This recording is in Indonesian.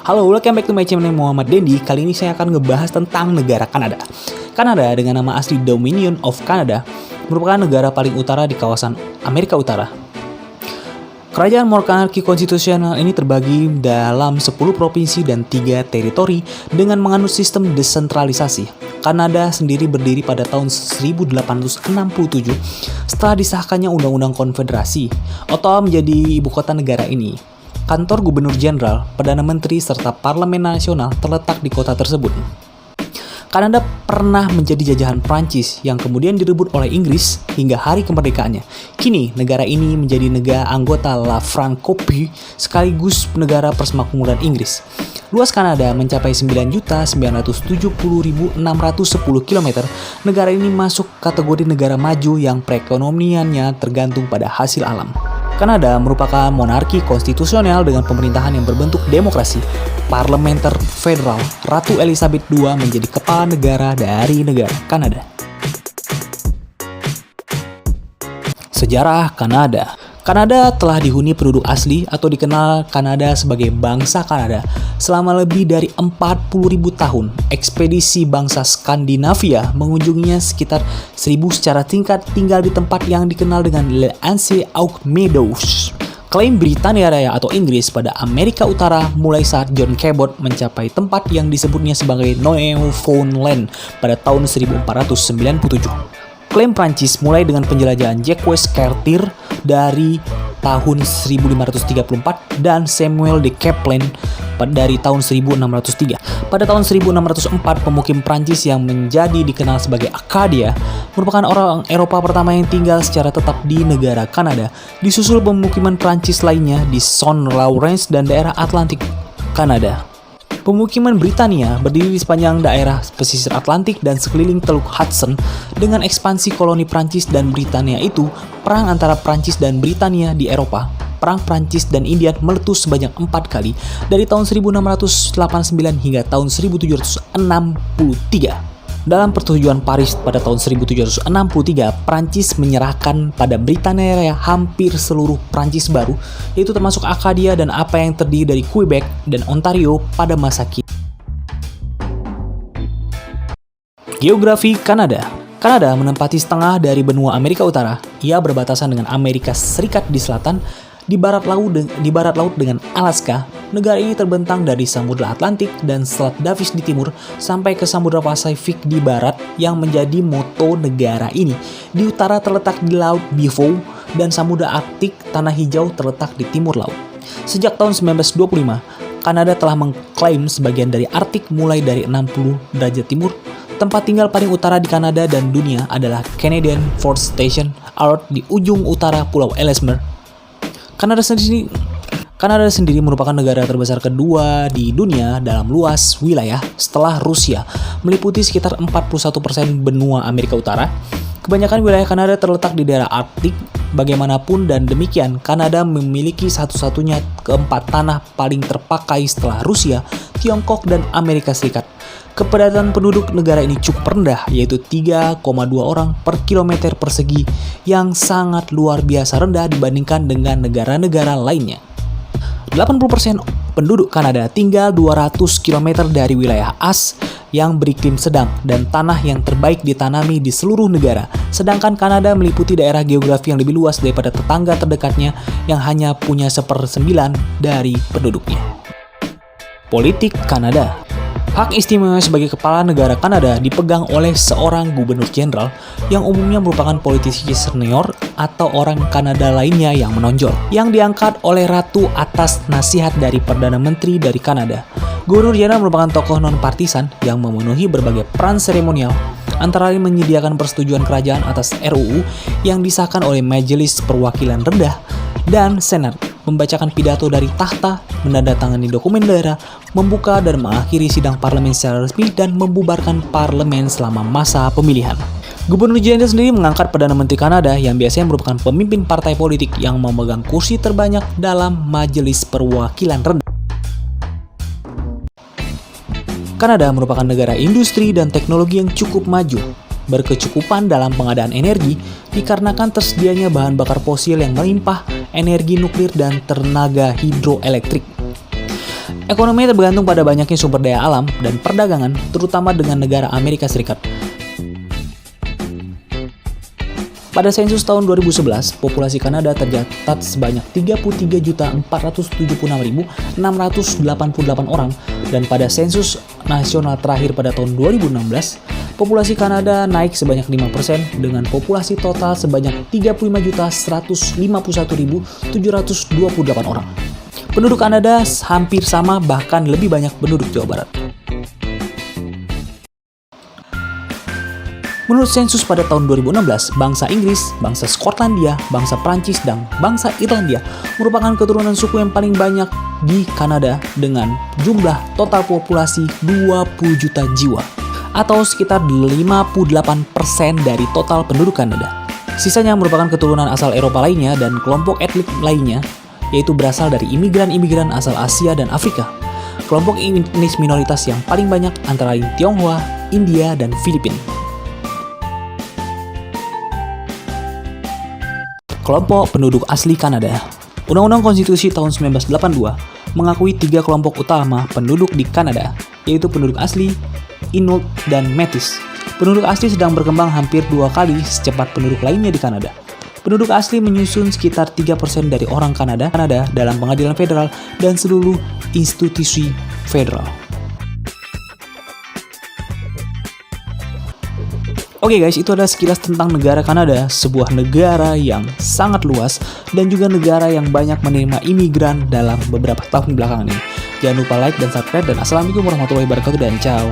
Halo, welcome back to my channel, Muhammad Dendi. Kali ini saya akan ngebahas tentang negara Kanada. Kanada dengan nama asli Dominion of Canada merupakan negara paling utara di kawasan Amerika Utara. Kerajaan monarki konstitusional ini terbagi dalam 10 provinsi dan 3 teritori dengan menganut sistem desentralisasi. Kanada sendiri berdiri pada tahun 1867 setelah disahkannya Undang-Undang Konfederasi. Ottawa menjadi ibu kota negara ini. Kantor Gubernur Jenderal, Perdana Menteri, serta Parlemen Nasional terletak di kota tersebut. Kanada pernah menjadi jajahan Prancis yang kemudian direbut oleh Inggris hingga hari kemerdekaannya. Kini, negara ini menjadi negara anggota La Francophonie sekaligus negara persemakmuran Inggris. Luas Kanada mencapai 9.970.610 km. Negara ini masuk kategori negara maju yang perekonomiannya tergantung pada hasil alam. Kanada merupakan monarki konstitusional dengan pemerintahan yang berbentuk demokrasi. Parlementer federal, Ratu Elizabeth II menjadi kepala negara dari negara Kanada. Sejarah Kanada. Kanada telah dihuni penduduk asli atau dikenal Kanada sebagai bangsa Kanada selama lebih dari 40.000 tahun. Ekspedisi bangsa Skandinavia mengunjunginya sekitar 1.000 secara tingkat tinggal di tempat yang dikenal dengan Les Anciens Aux Meadows. Klaim Britania Raya atau Inggris pada Amerika Utara mulai saat John Cabot mencapai tempat yang disebutnya sebagai Newfoundland pada tahun 1497. Klaim Prancis mulai dengan penjelajahan Jacques Cartier dari tahun 1534 dan Samuel de Caplin dari tahun 1603. Pada tahun 1604, pemukim Prancis yang menjadi dikenal sebagai Acadia merupakan orang Eropa pertama yang tinggal secara tetap di negara Kanada, disusul pemukiman Prancis lainnya di Saint Lawrence dan daerah Atlantik Kanada. Pemukiman Britania berdiri di sepanjang daerah pesisir Atlantik dan sekeliling Teluk Hudson. Dengan ekspansi koloni Prancis dan Britania itu, perang antara Prancis dan Britania di Eropa, perang Prancis dan India meletus sebanyak 4 kali dari tahun 1689 hingga tahun 1763. Dalam persetujuan Paris pada tahun 1763, Prancis menyerahkan pada Britania Raya hampir seluruh Prancis baru, yaitu termasuk Acadia dan apa yang terdiri dari Quebec dan Ontario pada masa kini. Geografi Kanada. Kanada menempati setengah dari benua Amerika Utara. Ia berbatasan dengan Amerika Serikat di selatan, di barat laut dengan Alaska. Negara ini terbentang dari Samudra Atlantik dan Selat Davis di timur sampai ke Samudra Pasifik di barat yang menjadi moto negara ini. Di utara terletak di Laut Biveau dan Samudra Arktik Tanah Hijau terletak di timur laut. Sejak tahun 1925, Kanada telah mengklaim sebagian dari Arktik mulai dari 60 derajat timur. Tempat tinggal paling utara di Kanada dan dunia adalah Canadian Force Station Arrowhead di ujung utara Pulau Ellesmere. Kanada sendiri merupakan negara terbesar kedua di dunia dalam luas wilayah setelah Rusia, meliputi sekitar 41% benua Amerika Utara. Kebanyakan wilayah Kanada terletak di daerah Arktik. Bagaimanapun dan demikian, Kanada memiliki satu-satunya keempat tanah paling terpakai setelah Rusia, Tiongkok, dan Amerika Serikat. Kepadatan penduduk negara ini cukup rendah, yaitu 3,2 orang per kilometer persegi, yang sangat luar biasa rendah dibandingkan dengan negara-negara lainnya. 80% penduduk Kanada tinggal 200 km dari wilayah as yang beriklim sedang dan tanah yang terbaik ditanami di seluruh negara. Sedangkan Kanada meliputi daerah geografi yang lebih luas daripada tetangga terdekatnya yang hanya punya 1/9 dari penduduknya. Politik Kanada. Hak istimewa sebagai kepala negara Kanada dipegang oleh seorang gubernur jenderal yang umumnya merupakan politisi senior atau orang Kanada lainnya yang menonjol, yang diangkat oleh ratu atas nasihat dari Perdana Menteri dari Kanada. Gubernur jenderal merupakan tokoh non-partisan yang memenuhi berbagai peran seremonial, antara lain menyediakan persetujuan kerajaan atas RUU yang disahkan oleh Majelis Perwakilan Rendah dan Senat, membacakan pidato dari tahta, menandatangani dokumen daerah, membuka dan mengakhiri sidang parlemen secara resmi, dan membubarkan parlemen selama masa pemilihan. Gubernur jenderal sendiri mengangkat Perdana Menteri Kanada yang biasanya merupakan pemimpin partai politik yang memegang kursi terbanyak dalam Majelis Perwakilan Rendah. Kanada merupakan negara industri dan teknologi yang cukup maju, berkecukupan dalam pengadaan energi dikarenakan tersedianya bahan bakar fosil yang melimpah, energi nuklir, dan tenaga hidroelektrik. Ekonominya tergantung pada banyaknya sumber daya alam dan perdagangan, terutama dengan negara Amerika Serikat. Pada sensus tahun 2011, populasi Kanada tercatat sebanyak 33.476.688 orang, dan pada sensus nasional terakhir pada tahun 2016, populasi Kanada naik sebanyak 5% dengan populasi total sebanyak 35.151.728 orang. Penduduk Kanada hampir sama, bahkan lebih banyak penduduk Jawa Barat. Menurut sensus pada tahun 2016, bangsa Inggris, bangsa Skotlandia, bangsa Prancis, dan bangsa Irlandia merupakan keturunan suku yang paling banyak di Kanada dengan jumlah total populasi 20 juta jiwa, atau sekitar 58% dari total penduduk Kanada. Sisanya merupakan keturunan asal Eropa lainnya dan kelompok etnik lainnya, yaitu berasal dari imigran-imigran asal Asia dan Afrika. Kelompok etnis minoritas yang paling banyak antara lain Tionghoa, India, dan Filipina. Kelompok penduduk asli Kanada. Undang-Undang Konstitusi tahun 1982 mengakui 3 kelompok utama penduduk di Kanada, yaitu penduduk asli, Inuit, dan Métis. Penduduk asli sedang berkembang hampir 2 kali secepat penduduk lainnya di Kanada. Penduduk asli menyusun sekitar 3% dari orang Kanada dalam pengadilan federal dan seluruh institusi federal. Oke guys, itu adalah sekilas tentang negara Kanada, sebuah negara yang sangat luas dan juga negara yang banyak menerima imigran dalam beberapa tahun belakangan ini. Jangan lupa like dan subscribe, dan assalamualaikum warahmatullahi wabarakatuh, dan ciao.